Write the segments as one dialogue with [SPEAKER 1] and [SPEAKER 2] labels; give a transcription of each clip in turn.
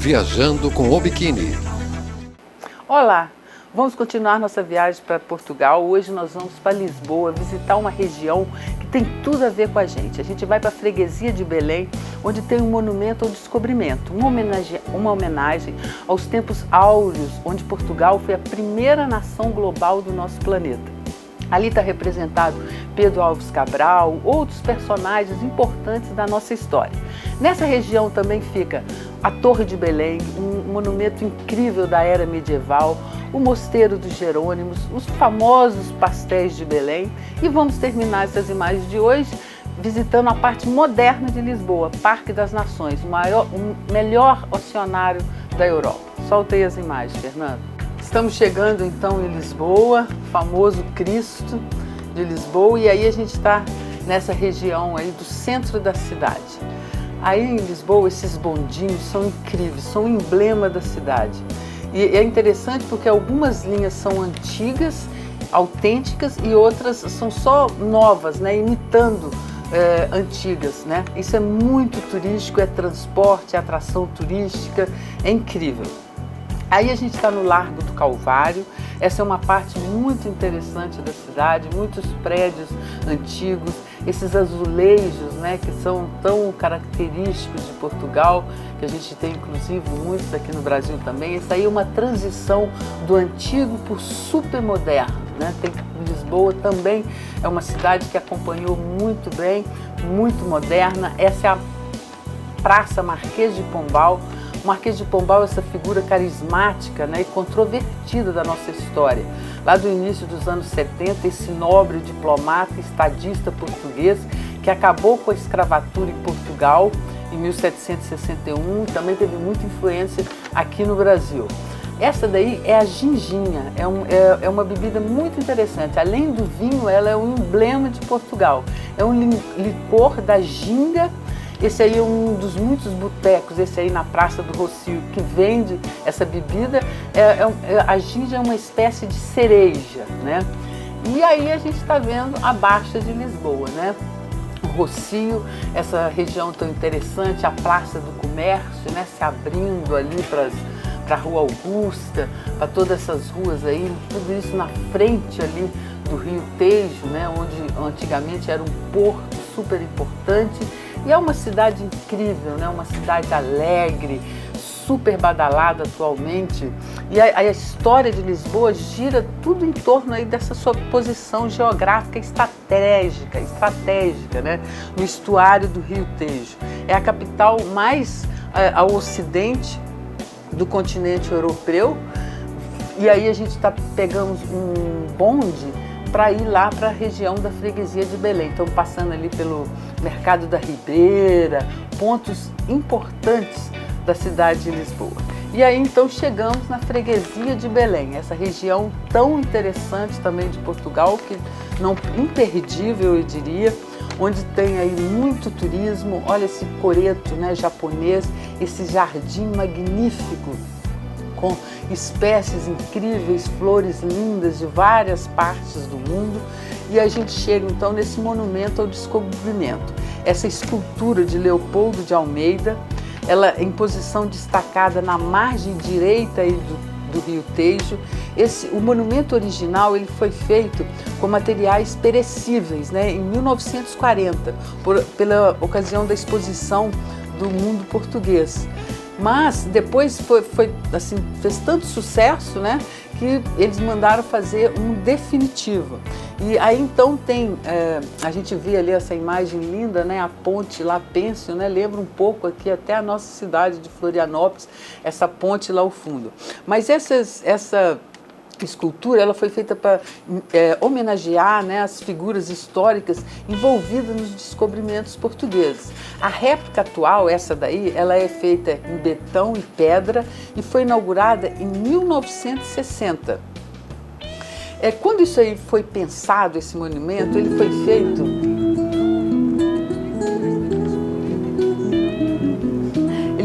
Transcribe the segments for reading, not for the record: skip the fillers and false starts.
[SPEAKER 1] Viajando com o Biquíni.
[SPEAKER 2] Olá, vamos continuar nossa viagem para Portugal. Hoje nós vamos para Lisboa, visitar uma região que tem tudo a ver com a gente. A gente vai para a Freguesia de Belém, onde tem um monumento ao descobrimento, uma homenagem aos tempos áureos, onde Portugal foi a primeira nação global do nosso planeta. Ali está representado Pedro Álvares Cabral, outros personagens importantes da nossa história. Nessa região também fica a Torre de Belém, um monumento incrível da era medieval, o Mosteiro dos Jerônimos, os famosos pastéis de Belém. E vamos terminar essas imagens de hoje visitando a parte moderna de Lisboa, Parque das Nações, o melhor oceanário da Europa. Solta aí as imagens, Fernando. Estamos chegando então em Lisboa, famoso Cristo de Lisboa, e aí a gente está nessa região aí do centro da cidade. Aí em Lisboa esses bondinhos são incríveis, são um emblema da cidade. E é interessante porque algumas linhas são antigas, autênticas, e outras são só novas, né, imitando antigas, né? Isso é muito turístico, é transporte, é atração turística, é incrível. Aí a gente está no Largo do Calvário. Essa é uma parte muito interessante da cidade, muitos prédios antigos, esses azulejos, né, que são tão característicos de Portugal, que a gente tem inclusive muitos aqui no Brasil também. Isso aí é uma transição do antigo para o super moderno, né? Lisboa também é uma cidade que acompanhou muito bem, muito moderna. Essa é a Praça Marquês de Pombal. O Marquês de Pombal é essa figura carismática, né, e controvertida da nossa história. Lá do início dos anos 70, esse nobre diplomata e estadista português que acabou com a escravatura em Portugal em 1761, também teve muita influência aqui no Brasil. Essa daí é a ginginha, é uma bebida muito interessante. Além do vinho, ela é um emblema de Portugal. É um licor da ginga. Esse aí é um dos muitos botecos, esse aí na Praça do Rocio, que vende essa bebida. A ginja é uma espécie de cereja, né? E aí a gente está vendo a Baixa de Lisboa, né? O Rocio, essa região tão interessante, a Praça do Comércio, né? Se abrindo ali para a Rua Augusta, para todas essas ruas aí, tudo isso na frente ali do Rio Tejo, né? Onde antigamente era um porto super importante. E é uma cidade incrível, né? Uma cidade alegre, super badalada atualmente. E a história de Lisboa gira tudo em torno aí dessa sua posição geográfica estratégica, né? No estuário do Rio Tejo. É a capital mais ao ocidente do continente europeu. E aí a gente pegando um bonde para ir lá para a região da Freguesia de Belém. Então, passando ali pelo Mercado da Ribeira, pontos importantes da cidade de Lisboa. E aí, então, chegamos na Freguesia de Belém, essa região tão interessante também de Portugal, que não imperdível, eu diria, onde tem aí muito turismo. Olha esse coreto, né, japonês, esse jardim magnífico, com espécies incríveis, flores lindas de várias partes do mundo. E a gente chega então nesse monumento ao descobrimento. Essa escultura de Leopoldo de Almeida, ela em posição destacada na margem direita aí do Rio Tejo. O monumento original ele foi feito com materiais perecíveis, né, em 1940, pela ocasião da exposição do mundo português. Mas depois assim, fez tanto sucesso, né, que eles mandaram fazer um definitivo. E aí então a gente vê ali essa imagem linda, né, a ponte lá Pêncil, né, lembra um pouco aqui até a nossa cidade de Florianópolis, essa ponte lá ao fundo. Mas essa escultura ela foi feita para homenagear, né, as figuras históricas envolvidas nos descobrimentos portugueses. A réplica atual, essa daí, ela é feita em betão e pedra e foi inaugurada em 1960. Quando isso aí foi pensado, esse monumento, ele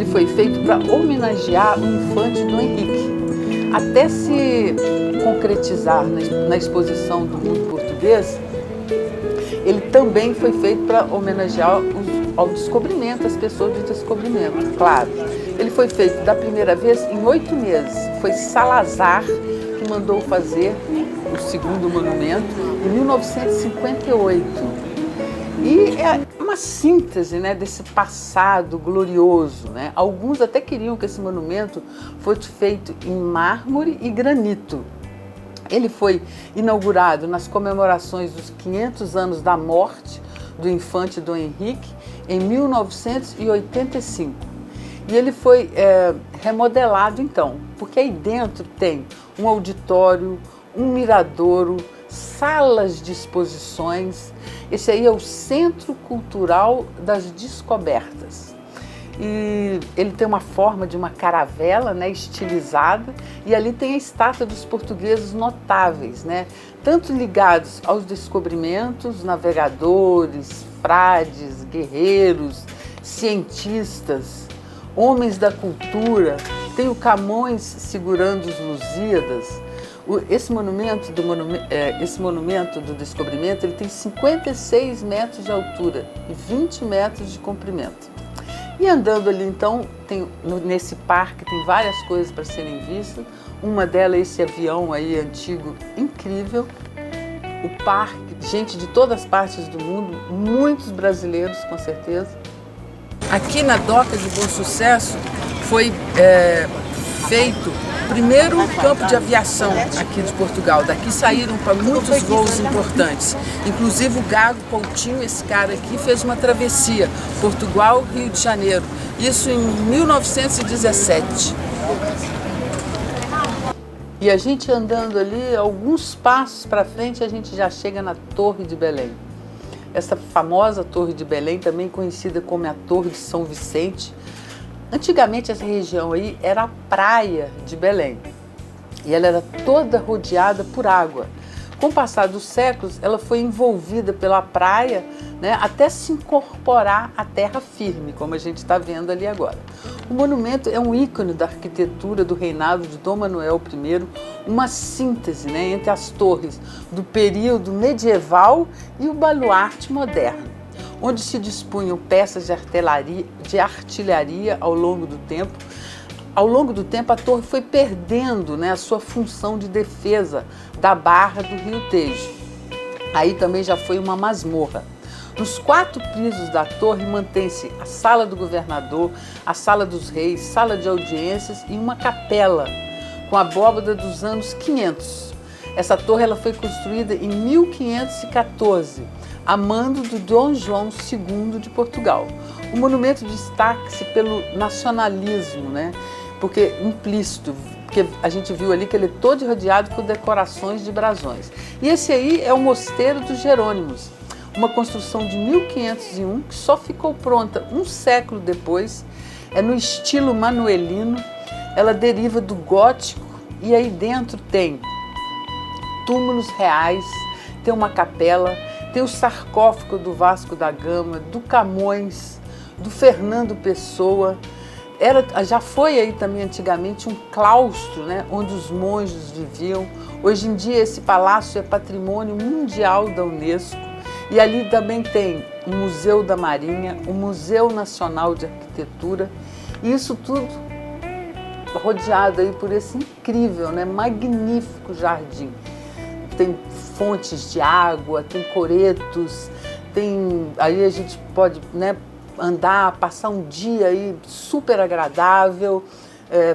[SPEAKER 2] foi feito para homenagear o infante Dom Henrique. Até se concretizar na exposição do mundo português, ele também foi feito para homenagear ao descobrimento, às pessoas de descobrimento, claro. Ele foi feito da primeira vez em 8 meses. Foi Salazar que mandou fazer o segundo monumento em 1958. E é uma síntese, né, desse passado glorioso, né? Alguns até queriam que esse monumento fosse feito em mármore e granito. Ele foi inaugurado nas comemorações dos 500 anos da morte do infante Dom Henrique em 1985. E ele foi remodelado então, porque aí dentro tem um auditório, um miradouro, salas de exposições. Esse aí é o Centro Cultural das Descobertas. E ele tem uma forma de uma caravela, né, estilizada, e ali tem a estátua dos portugueses notáveis, né, tanto ligados aos descobrimentos, navegadores, frades, guerreiros, cientistas, homens da cultura. Tem o Camões segurando os Lusíadas. Esse monumento do descobrimento, ele tem 56 metros de altura e 20 metros de comprimento. E andando ali, então, nesse parque tem várias coisas para serem vistas. Uma delas é esse avião aí antigo, incrível. O parque, gente de todas as partes do mundo, muitos brasileiros, com certeza. Aqui na Doca de Bom Sucesso foi feito o primeiro campo de aviação aqui de Portugal. Daqui saíram para muitos voos importantes. Inclusive o Gago Coutinho, esse cara aqui, fez uma travessia Portugal-Rio de Janeiro. Isso em 1917. E a gente andando ali, alguns passos para frente, a gente já chega na Torre de Belém. Essa famosa Torre de Belém, também conhecida como a Torre de São Vicente. Antigamente essa região aí era a praia de Belém e ela era toda rodeada por água. Com o passar dos séculos, ela foi envolvida pela praia, né, até se incorporar à terra firme, como a gente está vendo ali agora. O monumento é um ícone da arquitetura do reinado de Dom Manuel I, uma síntese, né, entre as torres do período medieval e o baluarte moderno, onde se dispunham peças de artilharia ao longo do tempo. Ao longo do tempo, a torre foi perdendo, né, a sua função de defesa da barra do Rio Tejo. Aí também já foi uma masmorra. Nos 4 pisos da torre mantém-se a sala do governador, a sala dos reis, sala de audiências e uma capela com a abóbada dos anos 500. Essa torre ela foi construída em 1514, a mando do Dom João II de Portugal. O monumento destaca-se pelo nacionalismo, né? Porque implícito, porque a gente viu ali que ele é todo rodeado por decorações de brasões. E esse aí é o Mosteiro dos Jerônimos, uma construção de 1501 que só ficou pronta um século depois. É no estilo manuelino, ela deriva do gótico e aí dentro tem túmulos reais, tem uma capela, tem o sarcófago do Vasco da Gama, do Camões, do Fernando Pessoa. Já foi aí também antigamente um claustro, né, onde os monges viviam. Hoje em dia esse palácio é patrimônio mundial da Unesco. E ali também tem o Museu da Marinha, o Museu Nacional de Arquitetura. E isso tudo rodeado aí por esse incrível, né, magnífico jardim. Tem fontes de água, tem coretos, aí a gente pode, né, andar, passar um dia aí super agradável,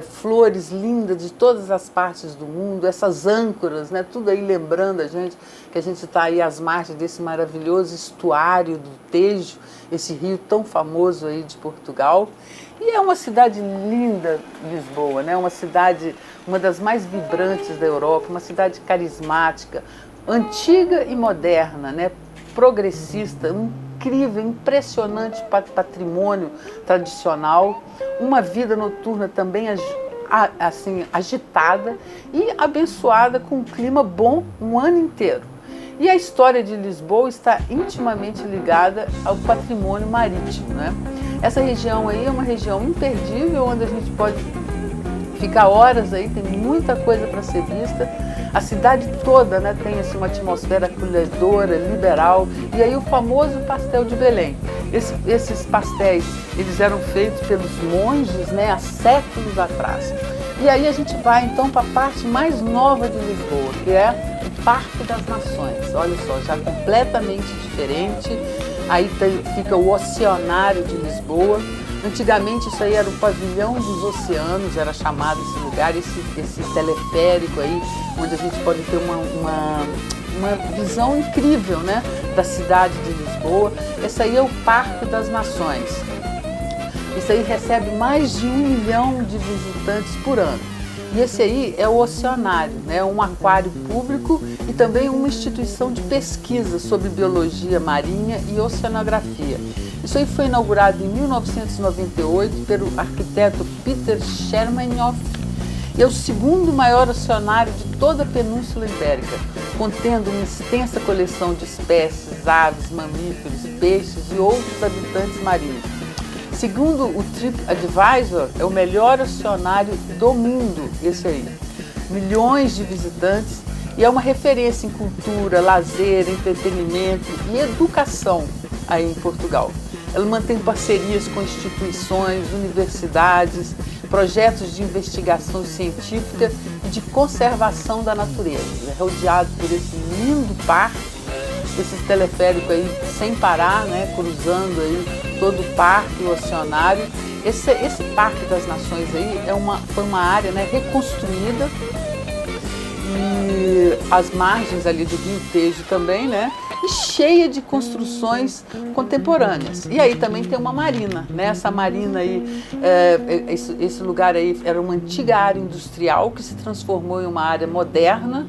[SPEAKER 2] flores lindas de todas as partes do mundo, essas âncoras, né, tudo aí lembrando a gente que a gente está aí às margens desse maravilhoso estuário do Tejo, esse rio tão famoso aí de Portugal. E é uma cidade linda, Lisboa, né? Uma cidade, uma das mais vibrantes da Europa, uma cidade carismática, antiga e moderna, né? Progressista, incrível, impressionante patrimônio tradicional, uma vida noturna também assim, agitada e abençoada com um clima bom um ano inteiro. E a história de Lisboa está intimamente ligada ao patrimônio marítimo, né? Essa região aí é uma região imperdível, onde a gente pode ficar horas aí, tem muita coisa para ser vista. A cidade toda, né, tem assim, uma atmosfera acolhedora, liberal, e aí o famoso pastel de Belém. Esses pastéis, eles eram feitos pelos monges, né, há séculos atrás. E aí a gente vai então para a parte mais nova de Lisboa, que é o Parque das Nações. Olha só, já completamente diferente. Aí fica o Oceanário de Lisboa. Antigamente isso aí era o pavilhão dos oceanos, era chamado esse lugar, esse teleférico aí, onde a gente pode ter uma visão incrível, né, da cidade de Lisboa. Esse aí é o Parque das Nações. Isso aí recebe mais de 1 milhão de visitantes por ano. E esse aí é o Oceanário, né, um aquário público e também uma instituição de pesquisa sobre biologia marinha e oceanografia. Isso aí foi inaugurado em 1998 pelo arquiteto Peter Shermanhoff e é o segundo maior oceanário de toda a Península Ibérica, contendo uma extensa coleção de espécies, aves, mamíferos, peixes e outros habitantes marinhos. Segundo o TripAdvisor, é o melhor oceanário do mundo, esse aí. Milhões de visitantes e é uma referência em cultura, lazer, entretenimento e educação aí em Portugal. Ela mantém parcerias com instituições, universidades, projetos de investigação científica e de conservação da natureza. É rodeado por esse lindo parque, esse teleférico aí sem parar, né, cruzando aí todo o parque, o oceanário. Esse Parque das Nações aí foi uma área, né, reconstruída e as margens ali do Rio Tejo também, né, e cheia de construções contemporâneas. E aí também tem uma marina, né? Essa marina aí, esse lugar aí era uma antiga área industrial que se transformou em uma área moderna.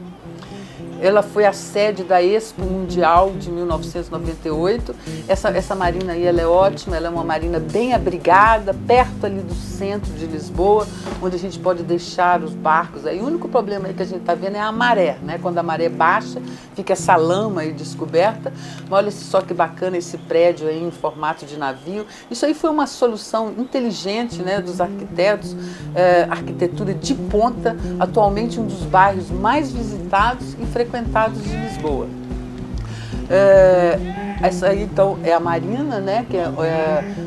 [SPEAKER 2] Ela foi a sede da Expo Mundial de 1998. Essa marina aí, ela é ótima, ela é uma marina bem abrigada, perto ali do centro de Lisboa, onde a gente pode deixar os barcos aí. O único problema aí que a gente está vendo é a maré, né? Quando a maré baixa, fica essa lama aí descoberta. Mas olha só que bacana esse prédio aí em formato de navio. Isso aí foi uma solução inteligente, né, dos arquitetos, arquitetura de ponta, atualmente um dos bairros mais visitados e frequentados de Lisboa. Essa aí então é a marina, né, que é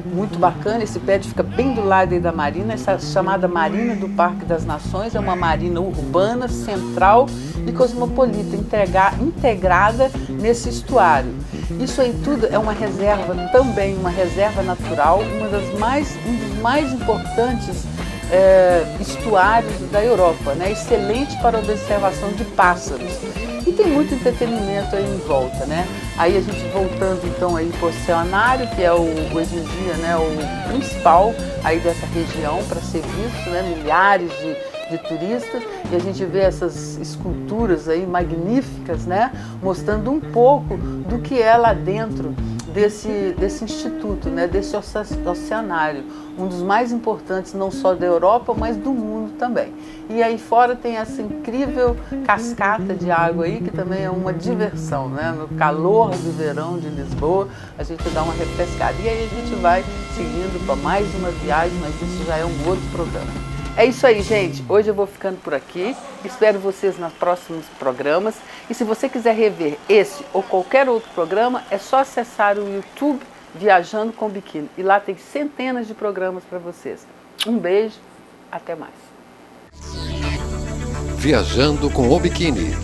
[SPEAKER 2] muito bacana. Esse prédio fica bem do lado aí da marina. Essa chamada Marina do Parque das Nações é uma marina urbana, central e cosmopolita, integrada nesse estuário. Isso aí tudo é uma reserva também, uma reserva natural, um dos mais importantes estuários da Europa, né? Excelente para a observação de pássaros. E tem muito entretenimento aí em volta, né? Aí a gente voltando então aí para o Oceanário, que é hoje em dia, né, o principal aí dessa região para ser visto, né? Milhares de turistas, e a gente vê essas esculturas aí magníficas, né? Mostrando um pouco do que é lá dentro desse instituto, né, desse oceanário, um dos mais importantes não só da Europa, mas do mundo também. E aí fora tem essa incrível cascata de água aí, que também é uma diversão, né? No calor do verão de Lisboa, a gente dá uma refrescada. E aí a gente vai seguindo para mais uma viagem, mas isso já é um outro programa. É isso aí, gente. Hoje eu vou ficando por aqui. Espero vocês nos próximos programas. E se você quiser rever esse ou qualquer outro programa, é só acessar o YouTube Viajando com Biquíni. E lá tem centenas de programas para vocês. Um beijo, até mais.
[SPEAKER 1] Viajando com o Biquíni.